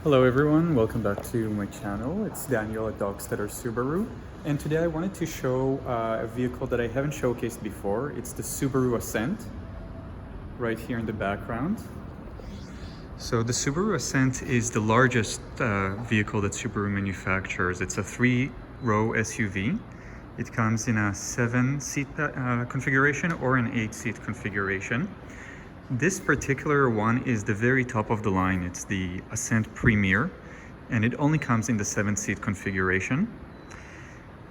Hello everyone, welcome back to my channel. It's Daniel at Dogsteader Subaru, and today I wanted to show a vehicle that I haven't showcased before. It's the Subaru Ascent, right here in the background. So the Subaru Ascent is the largest vehicle that Subaru manufactures. It's a 3-row SUV. It comes in a 7-seat configuration or an 8-seat configuration. This particular one is the very top of the line. It's the Ascent Premier, and it only comes in the 7-seat configuration.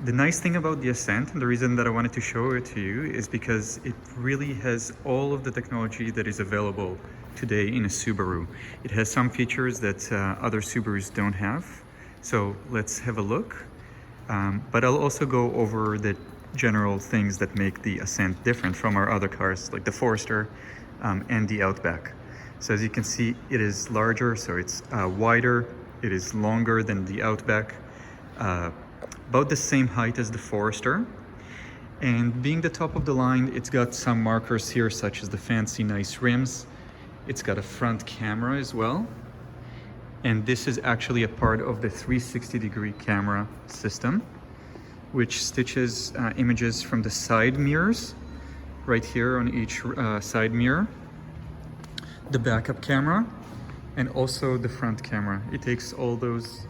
The nice thing about the Ascent, and the reason that I wanted to show it to you, is because it really has all of the technology that is available today in a Subaru. It has some features that other Subarus don't have. So let's have a look. But I'll also go over the general things that make the Ascent different from our other cars, like the Forester and the Outback. So as you can see, it is larger, so it's wider, it is longer than the Outback, about the same height as the Forester. And being the top of the line, it's got some markers here, such as the fancy nice rims. It's got a front camera as well. And this is actually a part of the 360-degree camera system, which stitches images from the side mirrors right here on each side mirror, the backup camera, and also the front camera. It takes all those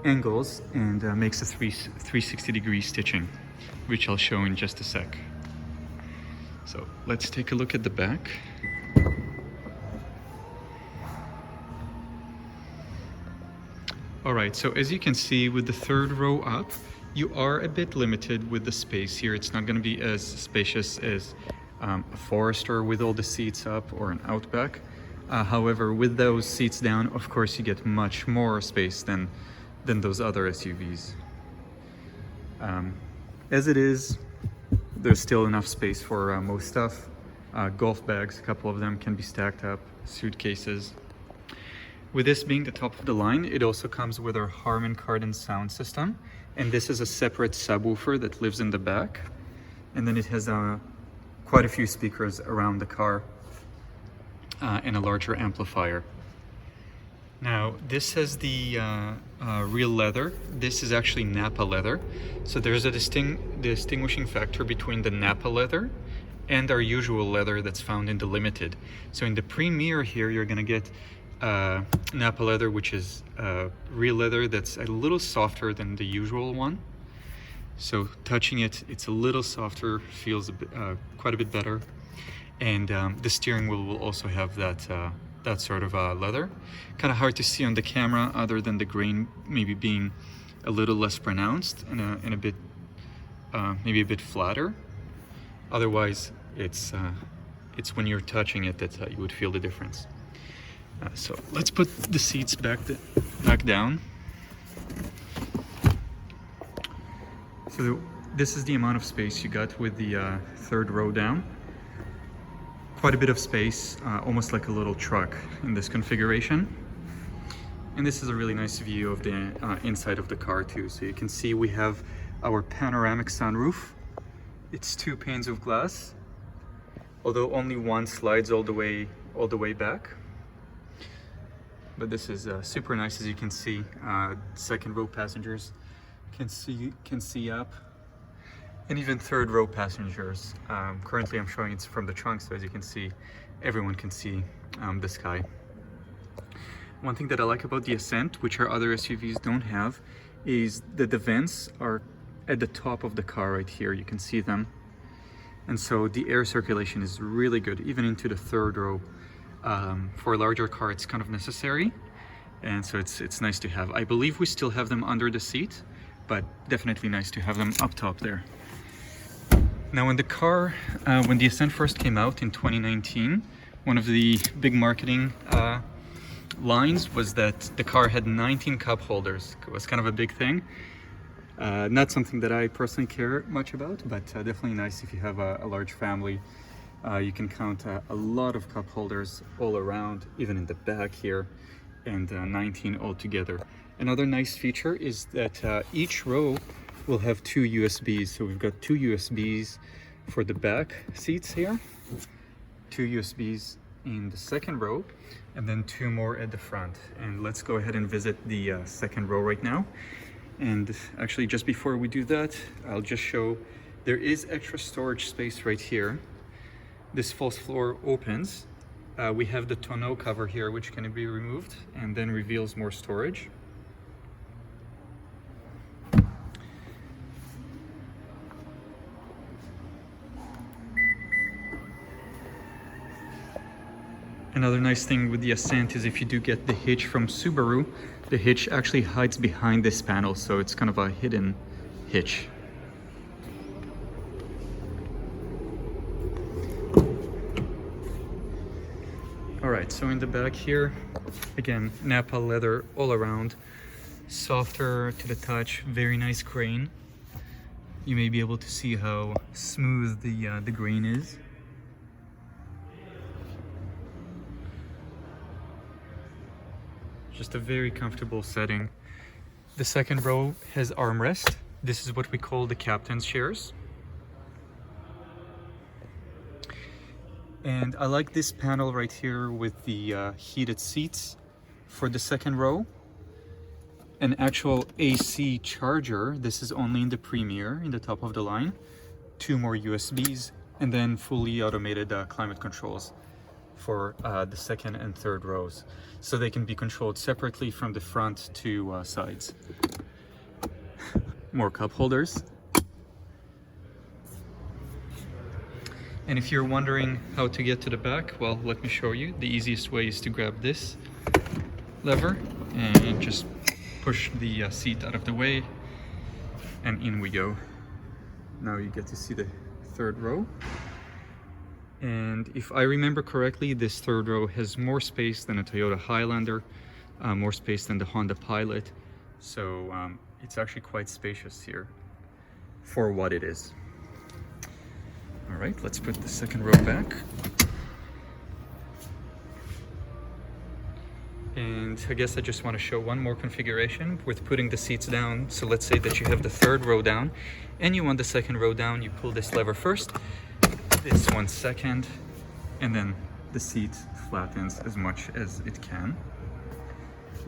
angles and makes a 360-degree stitching, which I'll show in just a sec. So let's take a look at the back. All right, so as you can see, with the third row up, you are a bit limited with the space here. It's not going to be as spacious as a Forester with all the seats up, or an Outback. However, with those seats down, of course, you get much more space than those other SUVs. As it is, there's still enough space for most stuff. Golf bags, a couple of them can be stacked up, suitcases. With this being the top of the line, it also comes with our Harman Kardon sound system. And this is a separate subwoofer that lives in the back. And then it has quite a few speakers around the car and a larger amplifier. Now, this has the real leather. This is actually Nappa leather. So there's a distinguishing factor between the Nappa leather and our usual leather that's found in the Limited. So in the Premier here, you're gonna get Nappa leather, which is real leather that's a little softer than the usual one. So touching it, it's a little softer, feels quite a bit better. And the steering wheel will also have that sort of leather. Kind of hard to see on the camera, other than the grain maybe being a little less pronounced and a bit, maybe a bit flatter. Otherwise, it's when you're touching it that you would feel the difference. So let's put the seats back down. So this is the amount of space you got with the third row down. Quite a bit of space, almost like a little truck in this configuration. And this is a really nice view of the inside of the car too. So you can see we have our panoramic sunroof. It's 2 panes of glass, although only one slides all the way back. But this is super nice, as you can see. Second row passengers can see up, and even third row passengers. Currently I'm showing it from the trunk, so as you can see, everyone can see the sky. One thing that I like about the Ascent, which our other SUVs don't have, is that the vents are at the top of the car right here. You can see them. And so the air circulation is really good, even into the third row. For a larger car, it's kind of necessary, and so it's nice to have. I believe we still have them under the seat, but definitely nice to have them up top there. Now, when the Ascent first came out in 2019, one of the big marketing lines was that the car had 19 cup holders. It was kind of a big thing. Not something that I personally care much about, but definitely nice if you have a large family. You can count a lot of cup holders all around, even in the back here, and 19 altogether. Another nice feature is that each row will have 2 USBs. So we've got 2 USBs for the back seats here, 2 USBs in the second row, and then 2 more at the front. And let's go ahead and visit the second row right now. And actually, just before we do that, I'll just show there is extra storage space right here. This false floor opens. We have the tonneau cover here, which can be removed and then reveals more storage. Another nice thing with the Ascent is if you do get the hitch from Subaru, the hitch actually hides behind this panel, so it's kind of a hidden hitch. Alright, so in the back here, again, Napa leather all around, softer to the touch, very nice grain. You may be able to see how smooth the grain is. Just a very comfortable setting. The second row has armrest. This is what we call the captain's chairs. And I like this panel right here with the heated seats for the second row. An actual AC charger. This is only in the Premier, in the top of the line. 2 more USBs, and then fully automated climate controls for the second and third rows, so they can be controlled separately from the front to sides. More cup holders. And if you're wondering how to get to the back, well, let me show you. The easiest way is to grab this lever and just push the seat out of the way, and in we go. Now you get to see the third row. And if I remember correctly, this third row has more space than a Toyota Highlander, more space than the Honda Pilot. So it's actually quite spacious here for what it is. All right, let's put the second row back. And I guess I just want to show one more configuration with putting the seats down. So let's say that you have the third row down and you want the second row down. You pull this lever first, this one second, and then the seat flattens as much as it can.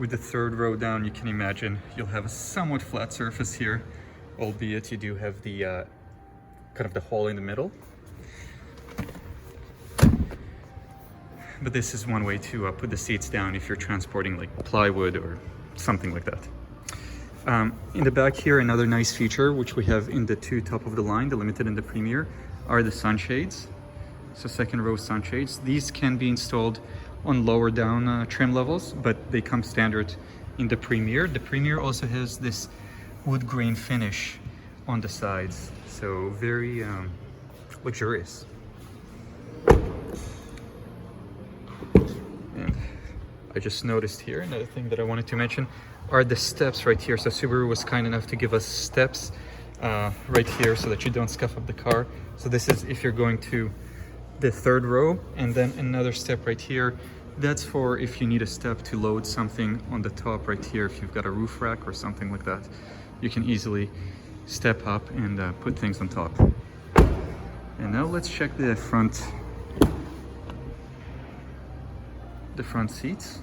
With the third row down, you can imagine you'll have a somewhat flat surface here, albeit you do have the kind of the hole in the middle. But this is one way to put the seats down if you're transporting like plywood or something like that. In the back here, another nice feature, which we have in the 2 top of the line, the Limited and the Premier, are the sunshades. So second row sunshades. These can be installed on lower down trim levels, but they come standard in the Premier. The Premier also has this wood grain finish on the sides, so very luxurious. And I just noticed here, another thing that I wanted to mention are the steps right here. So Subaru was kind enough to give us steps right here so that you don't scuff up the car. So this is if you're going to the third row, and then another step right here. That's for if you need a step to load something on the top right here. If you've got a roof rack or something like that, you can easily step up and put things on top. And now let's check the front seats.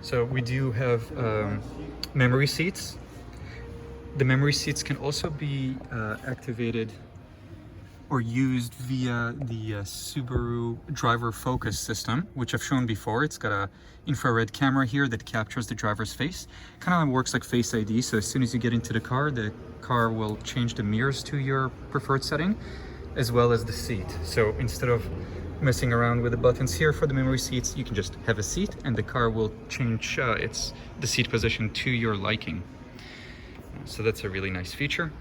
So we do have memory seats. The memory seats can also be activated or used via the Subaru driver focus system, which I've shown before. It's got a infrared camera here that captures the driver's face. Kind of works like Face ID, so as soon as you get into the car will change the mirrors to your preferred setting, as well as the seat. So instead of messing around with the buttons here for the memory seats, you can just have a seat and the car will change the seat position to your liking. So that's a really nice feature.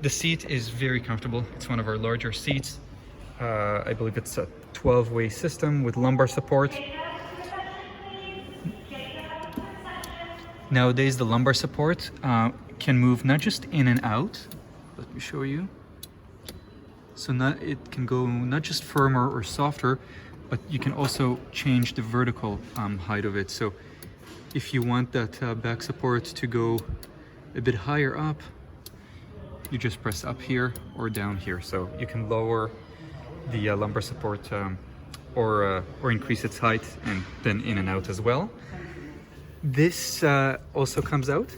The seat is very comfortable. It's one of our larger seats. I believe it's a 12-way system with lumbar support. Nowadays, the lumbar support can move not just in and out. Let me show you. So it can go not just firmer or softer, but you can also change the vertical height of it. So if you want that back support to go a bit higher up, you just press up here or down here. So you can lower the lumbar support or increase its height, and then in and out as well. This also comes out.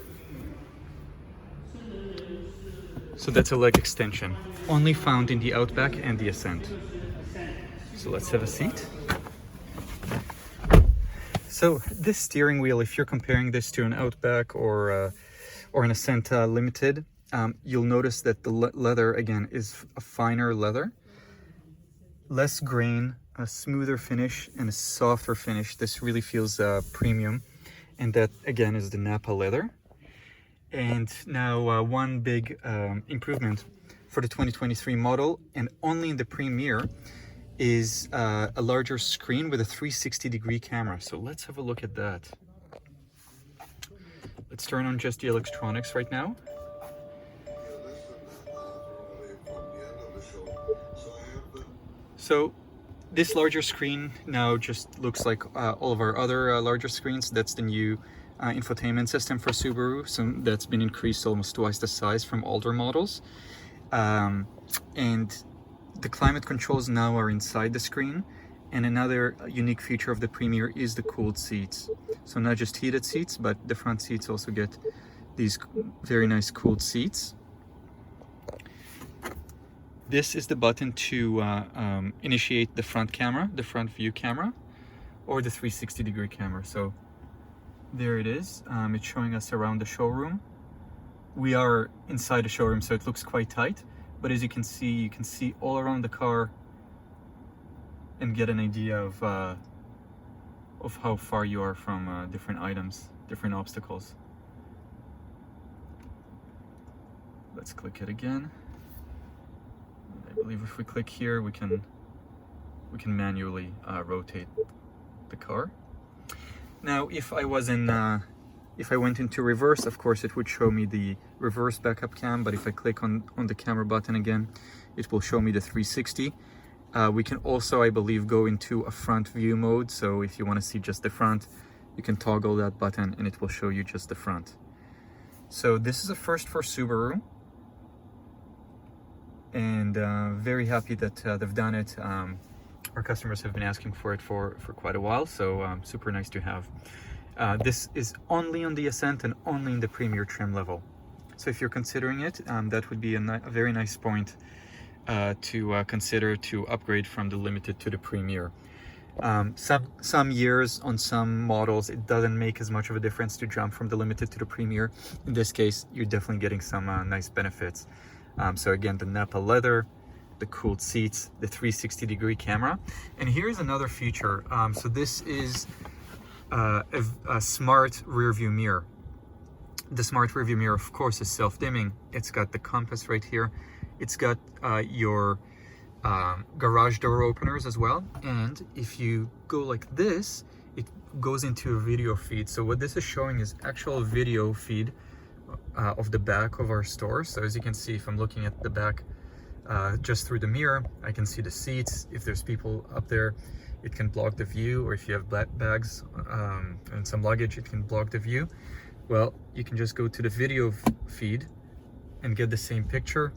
So that's a leg extension, only found in the Outback and the Ascent. So let's have a seat. So this steering wheel, if you're comparing this to an Outback or an Ascent Limited, you'll notice that the leather, again, is a finer leather. Less grain, a smoother finish, and a softer finish. This really feels premium. And that, again, is the Napa leather. And now one big improvement for the 2023 model, and only in the Premier, is a larger screen with a 360-degree camera. So let's have a look at that. Let's turn on just the electronics right now. So this larger screen now just looks like all of our other larger screens. That's the new infotainment system for Subaru, so that's been increased almost twice the size from older models. And the climate controls now are inside the screen. And another unique feature of the Premier is the cooled seats. So not just heated seats, but the front seats also get these very nice cooled seats. This is the button to initiate the front camera, the front view camera, or the 360-degree camera. So there it is. It's showing us around the showroom. We are inside the showroom, so it looks quite tight. But as you can see all around the car and get an idea of how far you are from different items, different obstacles. Let's click it again. I believe if we click here, we can manually rotate the car. Now, if I went into reverse, of course, it would show me the reverse backup cam. But if I click on the camera button again, it will show me the 360. We can also, I believe, go into a front view mode. So if you want to see just the front, you can toggle that button and it will show you just the front. So this is a first for Subaru. And very happy that they've done it. Our customers have been asking for it for quite a while, so super nice to have. This is only on the Ascent and only in the Premier trim level. So if you're considering it, that would be a very nice point to consider to upgrade from the Limited to the Premier. Some years on some models, it doesn't make as much of a difference to jump from the Limited to the Premier. In this case, you're definitely getting some nice benefits. So again, the Napa leather, the cooled seats, the 360-degree camera. And here's another feature. So this is a smart rear view mirror. The smart rear view mirror, of course, is self-dimming. It's got the compass right here. It's got your garage door openers as well. And if you go like this, it goes into a video feed. So what this is showing is actual video feed of the back of our store. So as you can see, if I'm looking at the back just through the mirror, I can see the seats. If there's people up there, it can block the view, or if you have bags and some luggage, it can block the view. Well, you can just go to the video feed and get the same picture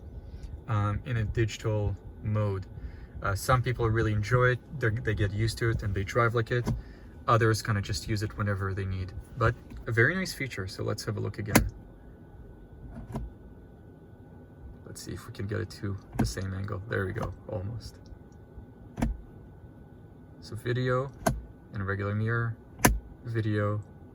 in a digital mode. Some people really enjoy it, they get used to it and they drive like it. Others kind of just use it whenever they need. But a very nice feature, so let's have a look again. Let's see if we can get it to the same angle. There we go, almost. So video and a regular mirror, video